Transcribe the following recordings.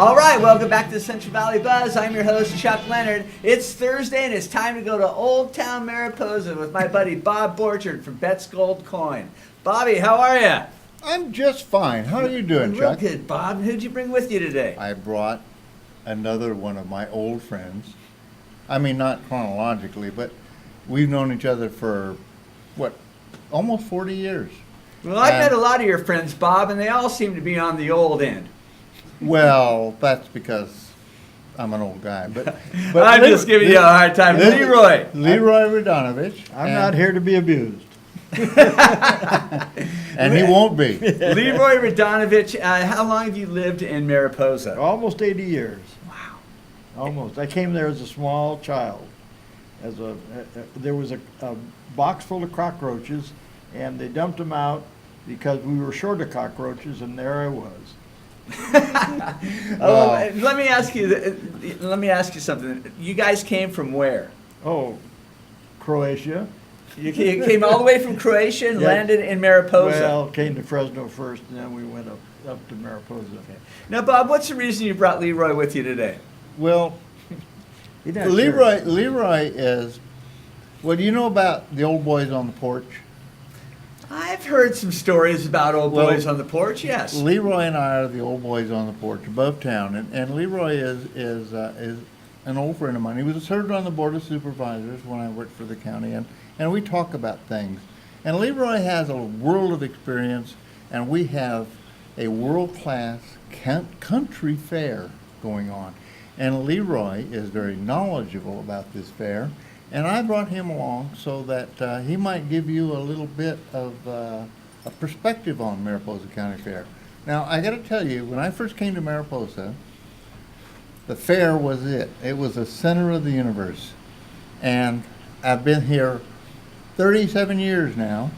All right, welcome back to the Central Valley Buzz. I'm your host, Chuck Leonard. It's Thursday, and it's time to go to Old Town Mariposa with my buddy Bob Borchard from Bet's Gold Coin. Bobby, how are you? I'm just fine. How are you doing, Real Chuck? good, Bob. Who'd you bring with you today? I brought another one of my old friends. I mean, not chronologically, but we've known each other for, almost 40 years. Well, I've met a lot of your friends, Bob, and they all seem to be on the old end. Well, that's because I'm an old guy. But I'm just giving you a hard time. Leroy Radanovich. I'm not here to be abused. And he won't be. Leroy Radanovich, how long have you lived in Mariposa? Almost 80 years. Wow. Almost. I came there as a small child. There was a box full of cockroaches, and they dumped them out because we were short of cockroaches, and there I was. Let me ask you something. You guys came from where? Oh, Croatia. You came all the way from Croatia and Yeah. landed in Mariposa. Well, came to Fresno first, and then we went up to Mariposa. Okay. Now, Bob, what's the reason you brought Leroy with you today? Well, You're not Leroy is, what do you know about the old boys on the porch? I've heard some stories about old Well, boys on the porch, yes. Leroy and I are the old boys on the porch above town, and Leroy is an old friend of mine. He was served on the board of supervisors when I worked for the county, and we talk about things. And Leroy has a world of experience, and we have a world-class country fair going on. And Leroy is very knowledgeable about this fair, and I brought him along so that he might give you a little bit of a perspective on Mariposa County Fair. Now, I got to tell you, when I first came to Mariposa, the fair was it. It was the center of the universe. And I've been here 37 years now,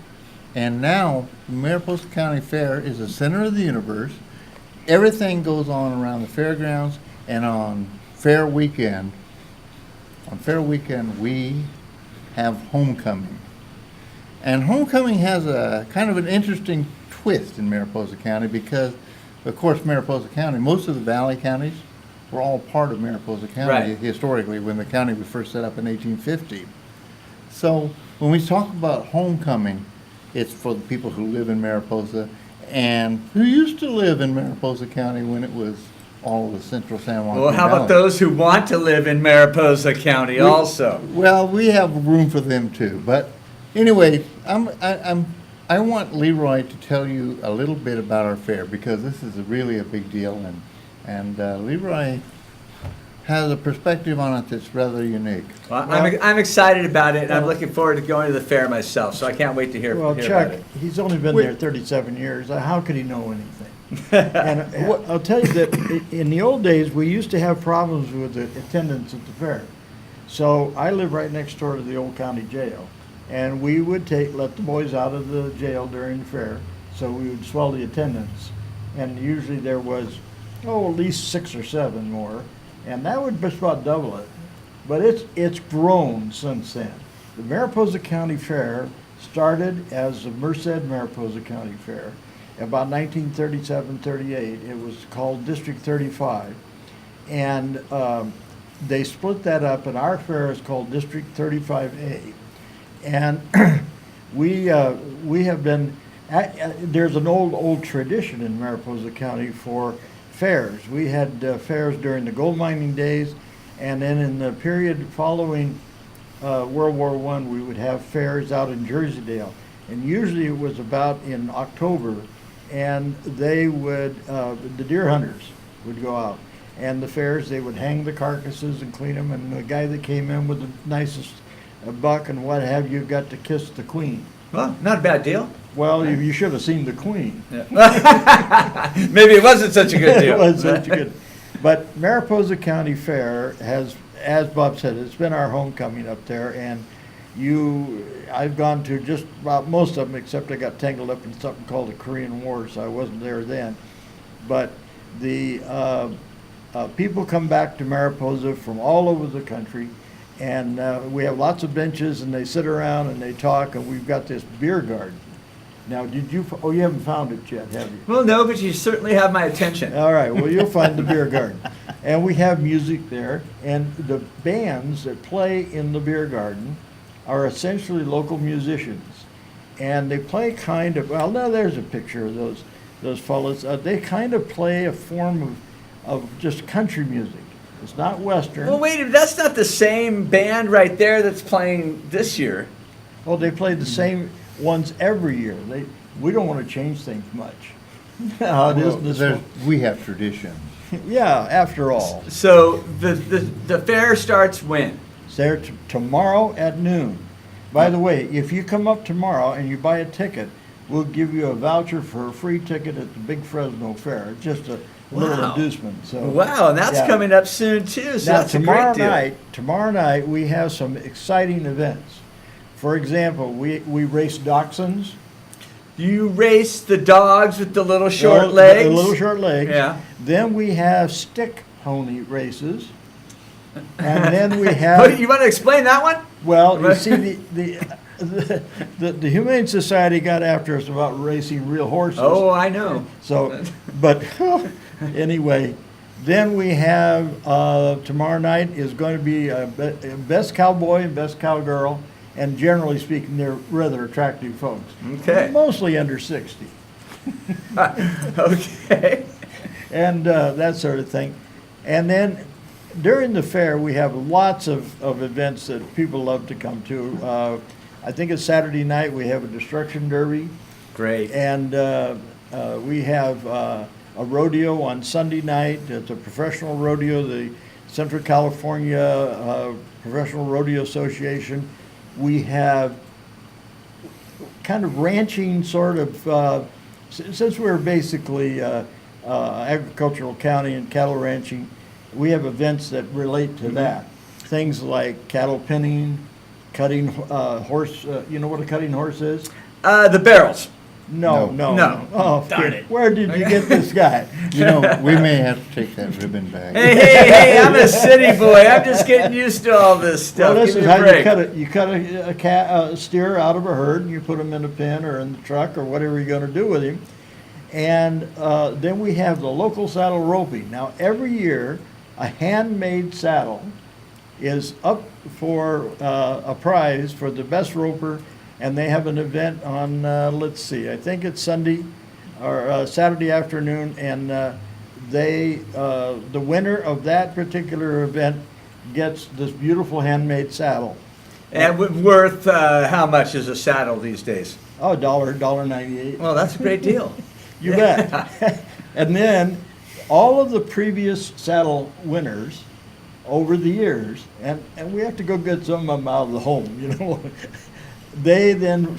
and now the Mariposa County Fair is the center of the universe. Everything goes on around the fairgrounds, and on Fair Weekend, we have homecoming. And homecoming has a kind of an interesting twist in Mariposa County because, of course, Mariposa County, most of the valley counties were all part of Mariposa County Right. historically when the county was first set up in 1850. So when we talk about homecoming, it's for the people who live in Mariposa and who used to live in Mariposa County when it was all of the central San Juan. Well, how about those who want to live in Mariposa County also? Well, we have room for them too. But anyway, I want Leroy to tell you a little bit about our fair because this is really a big deal, and Leroy has a perspective on it that's rather unique. Well, I'm excited about it, and I'm looking forward to going to the fair myself, so I can't wait to hear Well, about Chuck, it. he's only been there 37 years. How could he know anything? And I'll tell you that in the old days, we used to have problems with the attendance at the fair. So I live right next door to the old county jail, and we would let the boys out of the jail during the fair, so we would swell the attendance. And usually there was, at least 6 or 7 more, and that would just about double it. But it's grown since then. The Mariposa County Fair started as the Merced Mariposa County Fair. About 1937-38, it was called District 35. And they split that up, and our fair is called District 35A. And we have been, there's an old tradition in Mariposa County for fairs. We had fairs during the gold mining days, and then in the period following World War I, we would have fairs out in Jerseydale. And usually it was about in October, and they would, the deer hunters would go out. And the fairs, they would hang the carcasses and clean them, and the guy that came in with the nicest buck and what have you got to kiss the queen. Well, not a bad deal. Well, you should have seen the queen. Yeah. Maybe it wasn't such a good deal. It wasn't such a good. But Mariposa County Fair has, as Bob said, it's been our homecoming up there, and I've gone to just about most of them, except I got tangled up in something called the Korean War, so I wasn't there then. But the people come back to Mariposa from all over the country, and we have lots of benches, and they sit around and they talk, and we've got this beer garden. Now, oh, you haven't found it yet, have you? Well, no, but you certainly have my attention. All right, well, you'll find the beer garden. And we have music there, and the bands that play in the beer garden are essentially local musicians. And they play kind of, well, now there's a picture of those fellas. They kind of play a form of just country music. It's not Western. Well, wait, that's not the same band right there that's playing this year. Oh, they play the same ones every year. We don't want to change things much. No, it isn't this We have traditions. Yeah, after all. So the fair starts when? It's there tomorrow at noon. By the way, if you come up tomorrow and you buy a ticket, we'll give you a voucher for a free ticket at the Big Fresno Fair. Just a little Wow. inducement. So Wow, and that's yeah. coming up soon too. So Now that's a great deal. tomorrow night we have some exciting events. For example, we race dachshunds. You race the dogs with the little short The legs. little short legs. Yeah. Then we have stick pony races. And then we have, You want to explain that one? well, you see, the Humane Society got after us about racing real horses. Oh, I know. So, but anyway, then we have, tomorrow night is going to be best cowboy and best cowgirl. And generally speaking, they're rather attractive folks. Okay. Mostly under 60. Okay. And that sort of thing. And then during the fair, we have lots of events that people love to come to. I think it's Saturday night, we have a destruction derby. Great. And we have a rodeo on Sunday night. It's a professional rodeo, the Central California Professional Rodeo Association. We have kind of ranching sort of, since we're basically agricultural county and cattle ranching, we have events that relate to that. Things like cattle pinning, cutting horse, you know what a cutting horse is? The barrels. No. Oh, Darn it. Where did you get this guy? You know, we may have to take that ribbon back. Hey, I'm a city boy. I'm just getting used to all this stuff. Well, this Give is me a how break. you cut it. You cut a steer out of a herd, and you put him in a pen or in the truck or whatever you're going to do with him. And then we have the local saddle roping. Now, every year, a handmade saddle is up for a prize for the best roper, and they have an event on, let's see, I think it's Sunday or Saturday afternoon, and the winner of that particular event gets this beautiful handmade saddle. And worth how much is a saddle these days? Oh, $1.98. Well, that's a great deal. You bet. And then all of the previous saddle winners over the years, and we have to go get some of them out of the home, you know. They then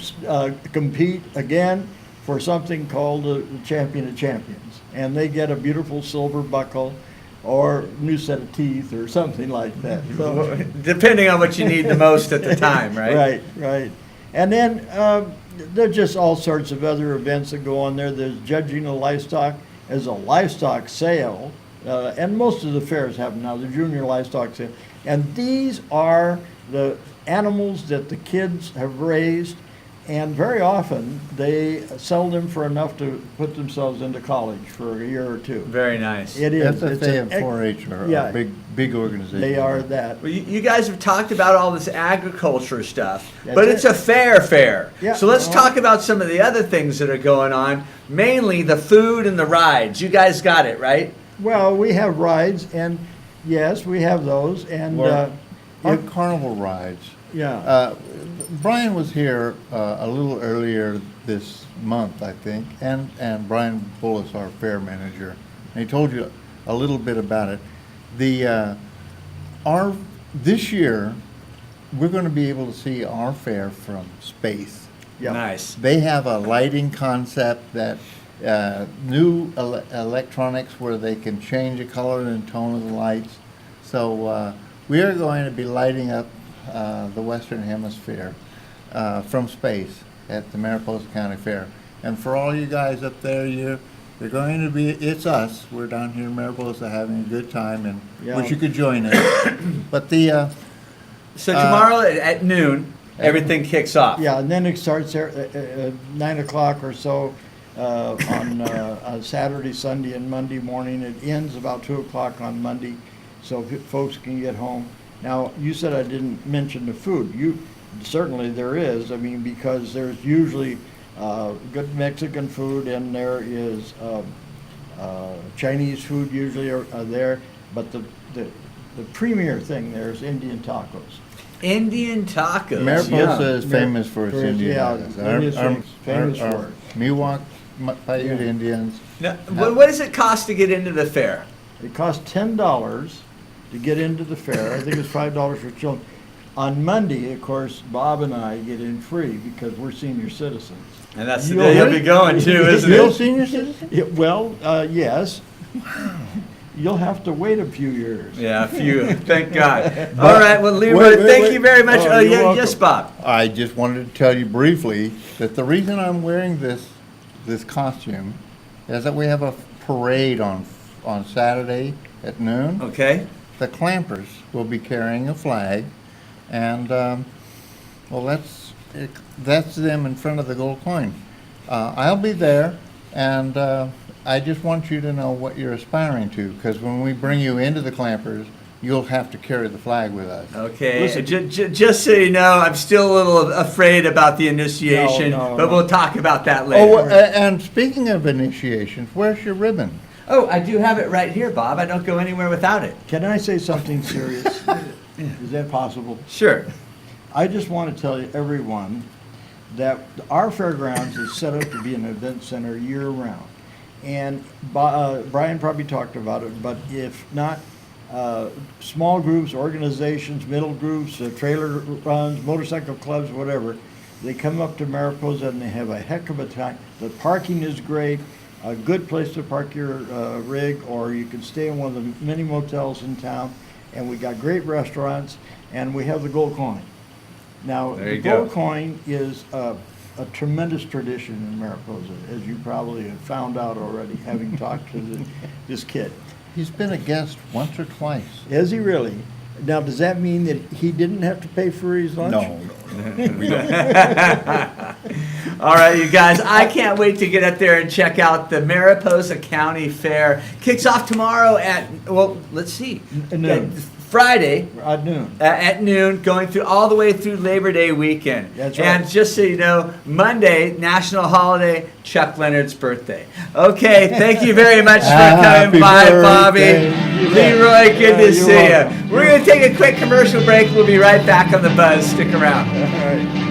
compete again for something called the Champion of Champions. And they get a beautiful silver buckle or new set of teeth or something like that. So, Depending on what you need the most at the time, right? Right. And then there are just all sorts of other events that go on there. There's judging of livestock. There's a livestock sale. And most of the fairs have now, the junior livestock sale. And these are the animals that the kids have raised, and very often they sell them for enough to put themselves into college for a year or two. Very nice. It is. FFA and 4-H are yeah, a big organization. They are that. Well, you guys have talked about all this agriculture stuff, That's but it's it. a fair. Yeah. So let's talk about some of the other things that are going on, mainly the food and the rides. You guys got it, right? Well, we have rides, and yes, we have those, and Our carnival rides. yeah. Brian was here a little earlier this month, I think, and Brian Bullis, our fair manager, and he told you a little bit about it. This year, we're going to be able to see our fair from space. Yeah. Nice. They have a lighting concept that new electronics where they can change the color and tone of the lights. So we are going to be lighting up the Western Hemisphere from space at the Mariposa County Fair. And for all you guys up there, you're going to be, it's us. We're down here in Mariposa having a good time, and Yeah. wish you could join us. But So tomorrow at noon, everything kicks off. Yeah, and then it starts there at 9 o'clock or so on Saturday, Sunday, and Monday morning. It ends about 2 o'clock on Monday, so folks can get home. Now, you said I didn't mention the food. Certainly there is, I mean, because there's usually good Mexican food, and there is Chinese food usually are there, but the premier thing there is Indian tacos. Indian tacos. Mariposa yeah. is famous for its Indian Yeah, tacos. it is famous for it. Miwok Paiute Yeah. Indians. Now, what does it cost to get into the fair? It costs $10 to get into the fair. I think it's $5 for children. On Monday, of course, Bob and I get in free because we're senior citizens. And that's the day you'll be going too, isn't Real it? senior citizen? Yes. You'll have to wait a few years. Yeah, a few. Thank God. All right. Well, Leroy, thank you very much. Oh, Oh, you're yeah, welcome. yes, Bob. I just wanted to tell you briefly that the reason I'm wearing this costume is that we have a parade on Saturday at noon. Okay. The Clampers will be carrying a flag, and well, that's them in front of the gold coin. I'll be there, and I just want you to know what you're aspiring to, because when we bring you into the Clampers, you'll have to carry the flag with us. Okay. Listen. Just so you know, I'm still a little afraid about the initiation, No, but no. we'll talk about that Oh, later. and speaking of initiations, where's your ribbon? Oh, I do have it right here, Bob. I don't go anywhere without it. Can I say something serious? Is that possible? Sure. I just want to tell you, everyone, that our fairgrounds is set up to be an event center year-round. And Brian probably talked about it, but if not, small groups, organizations, middle groups, trailer runs, motorcycle clubs, whatever, they come up to Mariposa and they have a heck of a time. The parking is great, a good place to park your rig, or you can stay in one of the many motels in town. And we got great restaurants, and we have the gold coin. Now, There the you go. gold coin is a tremendous tradition in Mariposa, as you probably have found out already, having talked to this kid. He's been a guest once or twice. Is he really? Now, does that mean that he didn't have to pay for his lunch? No, we don't. All right, you guys, I can't wait to get up there and check out the Mariposa County Fair. Kicks off tomorrow at, well, let's see. Noon. Friday At noon. at noon, going through all the way through Labor Day weekend. That's right. And just so you know, Monday, national holiday, Chuck Leonard's birthday. Okay, thank you very much for coming Happy by, Bobby. birthday. Leroy, good to You're see welcome. you. We're going to take a quick commercial break. We'll be right back on the buzz. Stick around. All right.